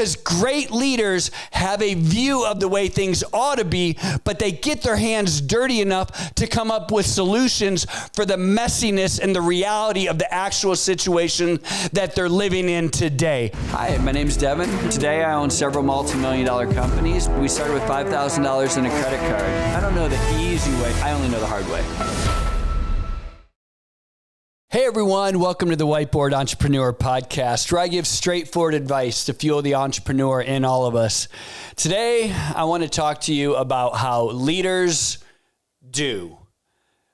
because great leaders have a view of the way things ought to be, but they get their hands dirty enough to come up with solutions for the messiness and the reality of the actual situation that they're living in today. Hi, my name's Devin. Today I own several multi-million-dollar companies. We started with $5,000 in a credit card. I don't know the easy way, I only know the hard way. Hey everyone, welcome to the Whiteboard Entrepreneur Podcast, where I give straightforward advice to fuel the entrepreneur in all of us. Today, I want to talk to you about how leaders do.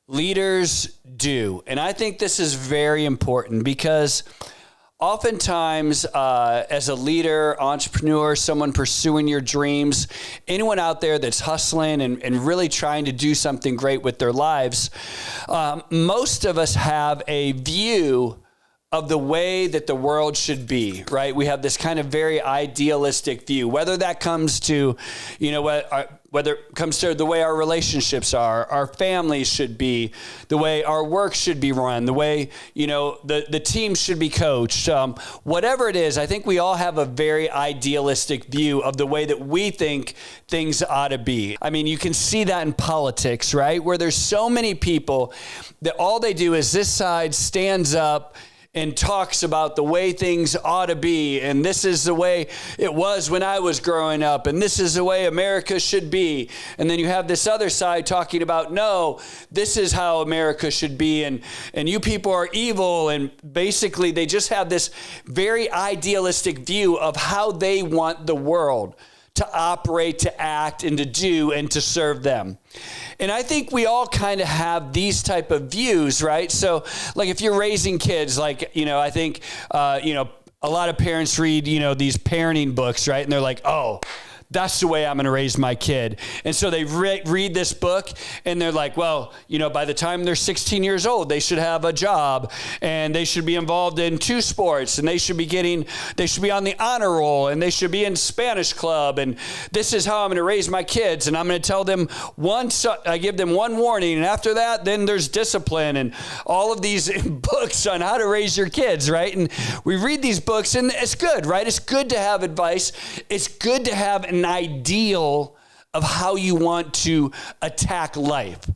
Leaders do. And I think this is very important because oftentimes, as a leader, entrepreneur, someone pursuing your dreams, anyone out there that's hustling and really trying to do something great with their lives, most of us have a view of the way that the world should be, right? We have this kind of very idealistic view, whether that comes to, whether it comes to the way our relationships are, our families should be, the way our work should be run, the way, the team should be coached. Whatever it is, I think we all have a very idealistic view of the way that we think things ought to be. I mean, you can see that in politics, right? Where there's so many people that all they do is this side stands up and talks about the way things ought to be, and this is the way it was when I was growing up, and this is the way America should be. And then you have this other side talking about, no, this is how America should be, and you people are evil, and basically they just have this very idealistic view of how they want the world to operate, to act, and to do, and to serve them. And I think we all kind of have these type of views, right? So like if you're raising kids, I think, a lot of parents read, these parenting books, right? And they're like, oh, that's the way I'm going to raise my kid. And so they read this book and they're like, well, by the time they're 16 years old, they should have a job and they should be involved in 2 sports and they should be on the honor roll and they should be in Spanish club. And this is how I'm going to raise my kids. And I'm going to tell them I give them one warning. And after that, then there's discipline and all of these books on how to raise your kids, right? And we read these books and it's good, right? It's good to have advice. It's good to have an ideal of how you want to attack life.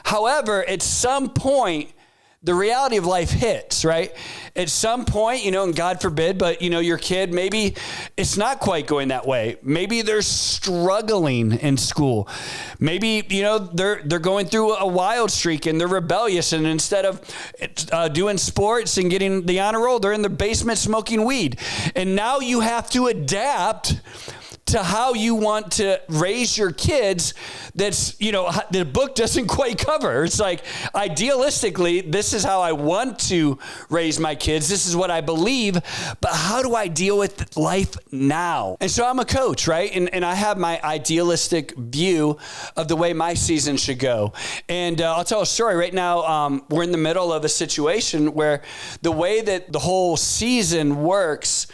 However, at some point, the reality of life hits, right? At some point, and God forbid, but your kid, maybe it's not quite going that way. Maybe they're struggling in school. Maybe, they're going through a wild streak and they're rebellious. And instead of doing sports and getting the honor roll, they're in the basement smoking weed. And now you have to adapt to how you want to raise your kids that's, the book doesn't quite cover. It's like, idealistically, this is how I want to raise my kids. This is what I believe, but how do I deal with life now? And so I'm a coach, right? And I have my idealistic view of the way my season should go. And I'll tell a story right now. We're in the middle of a situation where the way that the whole season works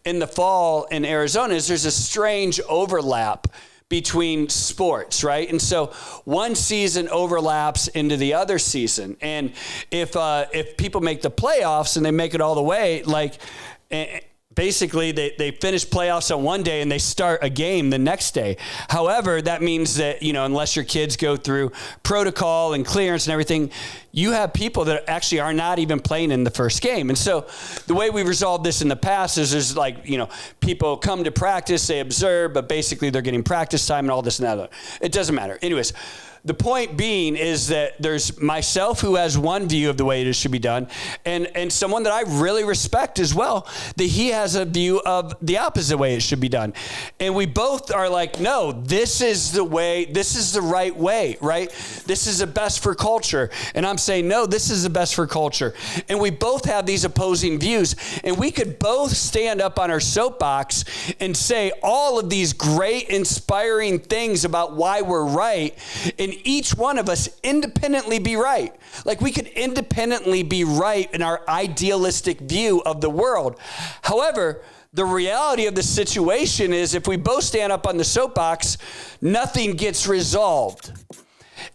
in the fall in Arizona is there's a strange overlap between sports, right? And so one season overlaps into the other season. And if people make the playoffs and they make it all the way, basically, they finish playoffs on one day and they start a game the next day. However, that means that, unless your kids go through protocol and clearance and everything, you have people that actually are not even playing in the first game. And so the way we've resolved this in the past is there's people come to practice, they observe, but basically they're getting practice time and all this and that. It doesn't matter. Anyways, the point being is that there's myself who has one view of the way it should be done, and someone that I really respect as well, that he has a view of the opposite way it should be done. And we both are like, no, this is the way, this is the right way, right? This is the best for culture. And I'm saying, no, this is the best for culture. And we both have these opposing views, and we could both stand up on our soapbox and say all of these great, inspiring things about why we're right, and each one of us independently be right. Like we could independently be right in our idealistic view of the world. However, the reality of the situation is if we both stand up on the soapbox, nothing gets resolved.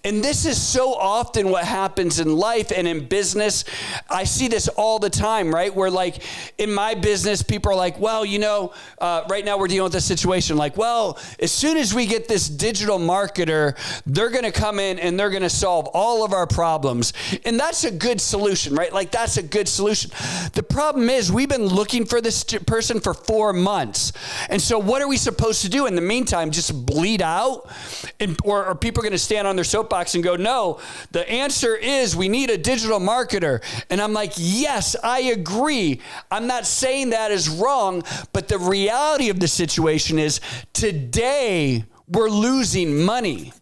And this is so often what happens in life and in business. I see this all the time, right? Where like in my business, people are like, well, right now we're dealing with this situation. Like, well, as soon as we get this digital marketer, they're going to come in and they're going to solve all of our problems. And that's a good solution, right? Like that's a good solution. The problem is we've been looking for this person for 4 months. And so what are we supposed to do in the meantime? Just bleed out? Or are people going to stand on their soapbox and go, no, the answer is we need a digital marketer. And I'm like, yes, I agree. I'm not saying that is wrong, but the reality of the situation is today we're losing money.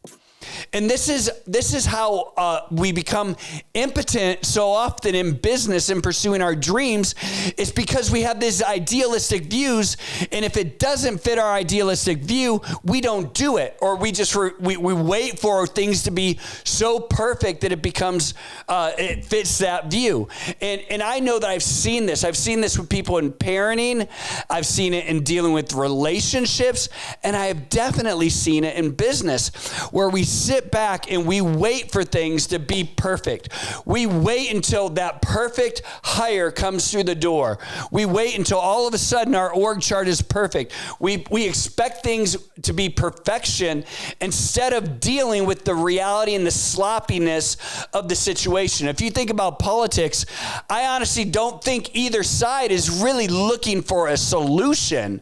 And this is how we become impotent so often in business and pursuing our dreams. It's because we have these idealistic views, and if it doesn't fit our idealistic view, we don't do it, or we just we wait for things to be so perfect that it becomes it fits that view. And I know that I've seen this. I've seen this with people in parenting. I've seen it in dealing with relationships, and I have definitely seen it in business, where we sit back and we wait for things to be perfect. We wait until that perfect hire comes through the door. We wait until all of a sudden our org chart is perfect. We expect things to be perfection instead of dealing with the reality and the sloppiness of the situation. If you think about politics, I honestly don't think either side is really looking for a solution.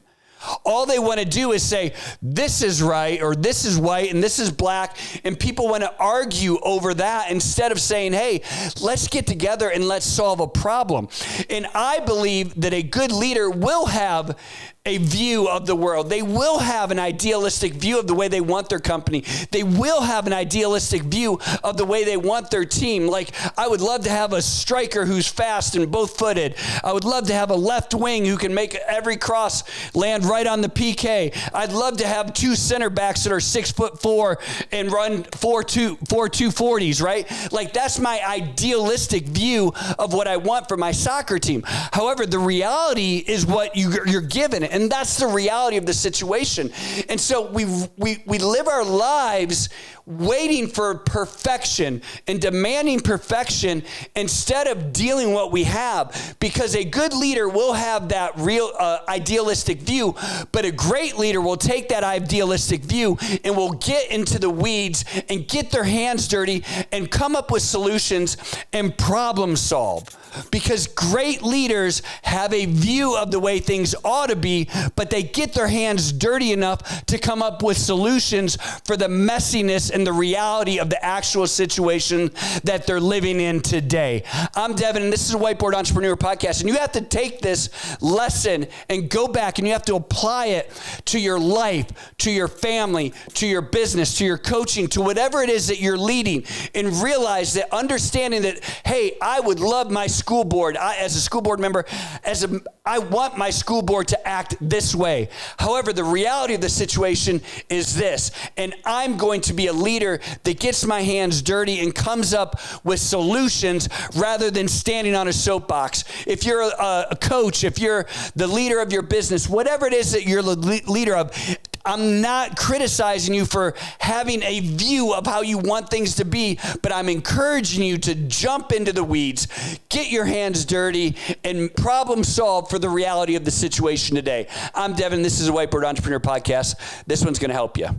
All they want to do is say, this is right, or this is white, and this is black, and people want to argue over that instead of saying, hey, let's get together and let's solve a problem. And I believe that a good leader will have a view of the world. They will have an idealistic view of the way they want their company. They will have an idealistic view of the way they want their team. Like, I would love to have a striker who's fast and both-footed. I would love to have a left wing who can make every cross land right on the PK. I'd love to have 2 center backs that are 6'4" and run 4.240s, right? Like, that's my idealistic view of what I want for my soccer team. However, the reality is what you're given. And that's the reality of the situation. And so we live our lives waiting for perfection and demanding perfection instead of dealing what we have, because a good leader will have that real idealistic view, but a great leader will take that idealistic view and will get into the weeds and get their hands dirty and come up with solutions and problem solve. Because great leaders have a view of the way things ought to be, but they get their hands dirty enough to come up with solutions for the messiness and the reality of the actual situation that they're living in today. I'm Devin, and this is a Whiteboard Entrepreneur Podcast, and you have to take this lesson and go back and you have to apply it to your life, to your family, to your business, to your coaching, to whatever it is that you're leading, and realize that understanding that, hey, I would love my school board, as a school board member, I want my school board to act this way. However, the reality of the situation is this, and I'm going to be a leader that gets my hands dirty and comes up with solutions rather than standing on a soapbox. If you're a coach, if you're the leader of your business, whatever it is that you're the leader of, I'm not criticizing you for having a view of how you want things to be, but I'm encouraging you to jump into the weeds, get your hands dirty, and problem solve for the reality of the situation today. I'm Devin. This is a Whiteboard Entrepreneur Podcast. This one's going to help you.